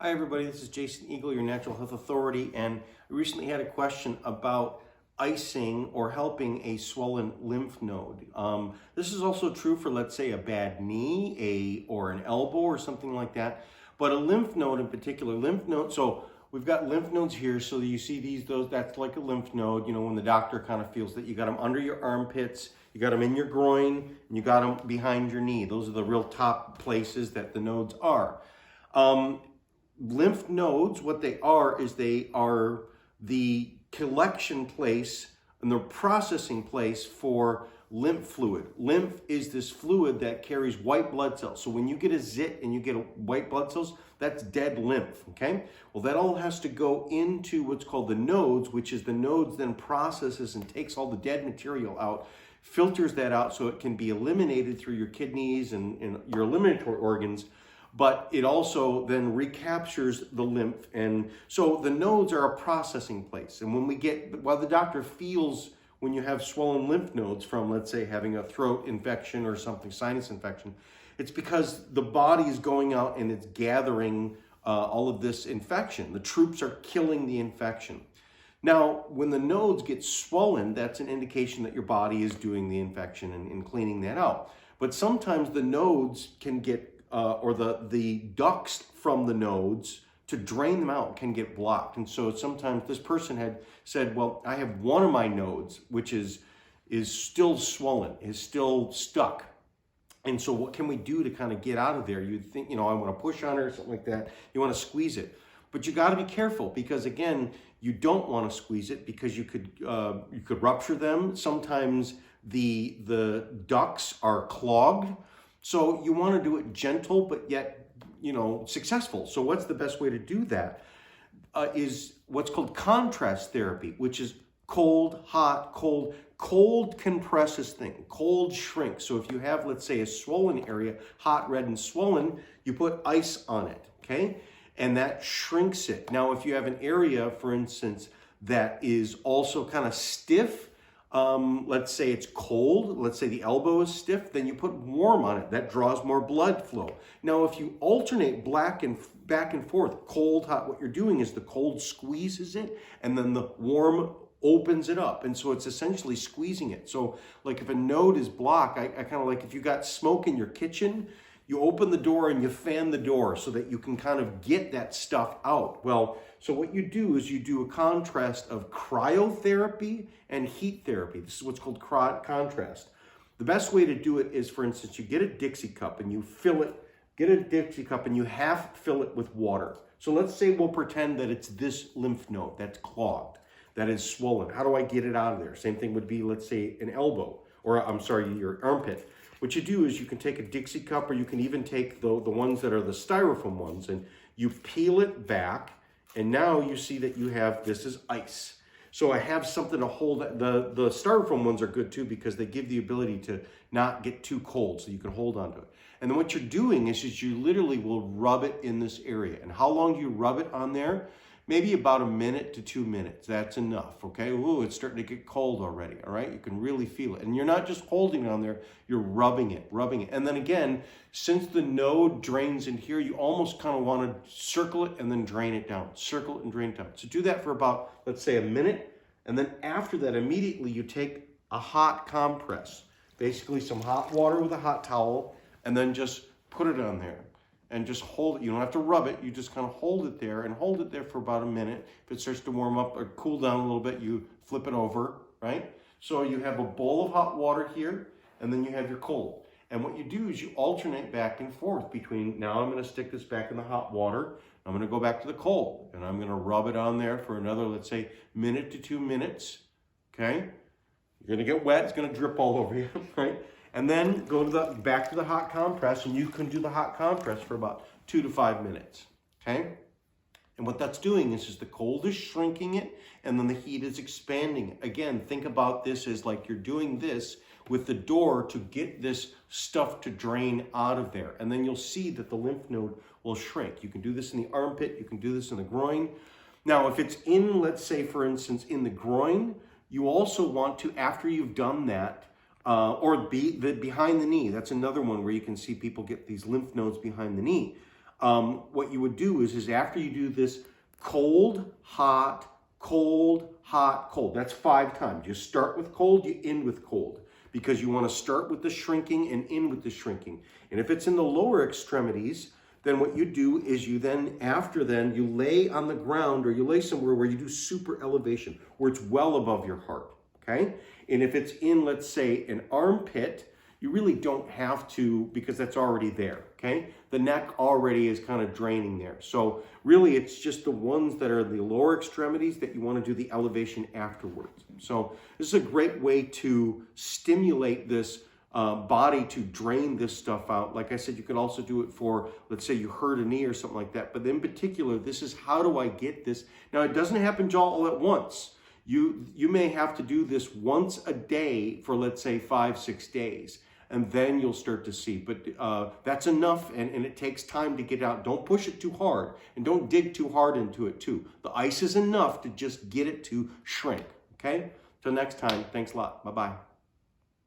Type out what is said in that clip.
Hi everybody, this is Jason Eagle, your Natural Health Authority, and I recently had a question about icing or helping a swollen lymph node. This is also true for, let's say, a bad knee, or an elbow or something like that. But a lymph node in particular, so we've got lymph nodes here, so you see that's like a lymph node, when the doctor kind of feels that you got them under your armpits, you got them in your groin, and you got them behind your knee. Those are the real top places that the nodes are. Lymph nodes, what they are the collection place and the processing place for lymph fluid. Lymph is this fluid that carries white blood cells. So when you get a zit and you get white blood cells, that's dead lymph, okay? Well, that all has to go into what's called the nodes, which is the nodes then processes and takes all the dead material out, filters that out so it can be eliminated through your kidneys and your eliminatory organs. But it also then recaptures the lymph. And so the nodes are a processing place. And while the doctor feels when you have swollen lymph nodes from, let's say, having a throat infection or something, sinus infection, it's because the body is going out and it's gathering all of this infection. The troops are killing the infection. Now, when the nodes get swollen, that's an indication that your body is doing the infection and cleaning that out. But sometimes the nodes can get or the ducts from the nodes to drain them out can get blocked. And so sometimes this person had said, well, I have one of my nodes, which is still swollen, is still stuck. And so what can we do to kind of get out of there? You'd think, I want to push on it or something like that. You want to squeeze it. But you got to be careful because, again, you don't want to squeeze it because you could rupture them. Sometimes the ducts are clogged. So you want to do it gentle, but yet, successful. So what's the best way to do that? Is what's called contrast therapy, which is cold, hot, cold. Cold compresses things, cold shrinks. So if you have, let's say, a swollen area, hot, red, and swollen, you put ice on it, okay? And that shrinks it. Now, if you have an area, for instance, that is also kind of stiff, let's say it's cold, let's say the elbow is stiff, then you put warm on it. That draws more blood flow. Now, if you alternate back and forth, cold, hot, what you're doing is the cold squeezes it and then the warm opens it up. And so it's essentially squeezing it. So like if a node is blocked, I kind of like if you got smoke in your kitchen, you open the door and you fan the door so that you can kind of get that stuff out. Well, so what you do is you do a contrast of cryotherapy and heat therapy. This is what's called contrast. The best way to do it is, for instance, you get a Dixie cup and you half fill it with water. So let's say we'll pretend that it's this lymph node that's clogged, that is swollen. How do I get it out of there? Same thing would be, let's say, an elbow, or your armpit. What you do is you can take a Dixie cup, or you can even take the ones that are the styrofoam ones, and you peel it back, and now you see that this is ice. So I have something to hold. The styrofoam ones are good too because they give the ability to not get too cold, so you can hold onto it. And then what you're doing is you literally will rub it in this area. And how long do you rub it on there? Maybe about 1 minute to 2 minutes. That's enough, okay? Ooh, it's starting to get cold already, all right? You can really feel it. And you're not just holding it on there, you're rubbing it. And then again, since the node drains in here, you almost kind of want to circle it and then drain it down. Circle it and drain it down. So do that for about, let's say, 1 minute. And then after that, immediately you take a hot compress, basically some hot water with a hot towel, and then just put it on there. And just hold it. You don't have to rub it. You just kind of hold it there and hold it there for about 1 minute. If it starts to warm up or cool down a little bit, you flip it over, right? So you have a bowl of hot water here, and then you have your cold. And what you do is you alternate back and forth between, now I'm going to stick this back in the hot water. I'm going to go back to the cold, and I'm going to rub it on there for another, let's say, 1 to 2 minutes, okay? You're going to get wet. It's going to drip all over you, right? And then go back to the hot compress, and you can do the hot compress for about 2 to 5 minutes, okay? And what that's doing is the cold is shrinking it, and then the heat is expanding it. Again, think about this as like you're doing this with the door to get this stuff to drain out of there. And then you'll see that the lymph node will shrink. You can do this in the armpit. You can do this in the groin. Now, if it's in, let's say, for instance, in the groin, you also want to, after you've done that, behind the knee. That's another one where you can see people get these lymph nodes behind the knee. what you would do is after you do this cold, hot, cold, hot, cold. That's 5 times. You start with cold, you end with cold, because you want to start with the shrinking and end with the shrinking. And if it's in the lower extremities, then what you do is you then, you lay on the ground, or you lay somewhere where you do super elevation, where it's well above your heart, okay? And if it's in, let's say, an armpit, you really don't have to, because that's already there, okay? The neck already is kind of draining there. So really it's just the ones that are the lower extremities that you want to do the elevation afterwards. So this is a great way to stimulate this body to drain this stuff out. Like I said, you could also do it for, let's say you hurt a knee or something like that. But in particular, this is how do I get this? Now, it doesn't happen all at once. You may have to do this once a day for, let's say, 5-6 days. And then you'll start to see. But that's enough, and it takes time to get out. Don't push it too hard, and don't dig too hard into it too. The ice is enough to just get it to shrink, okay? Till next time, thanks a lot. Bye-bye.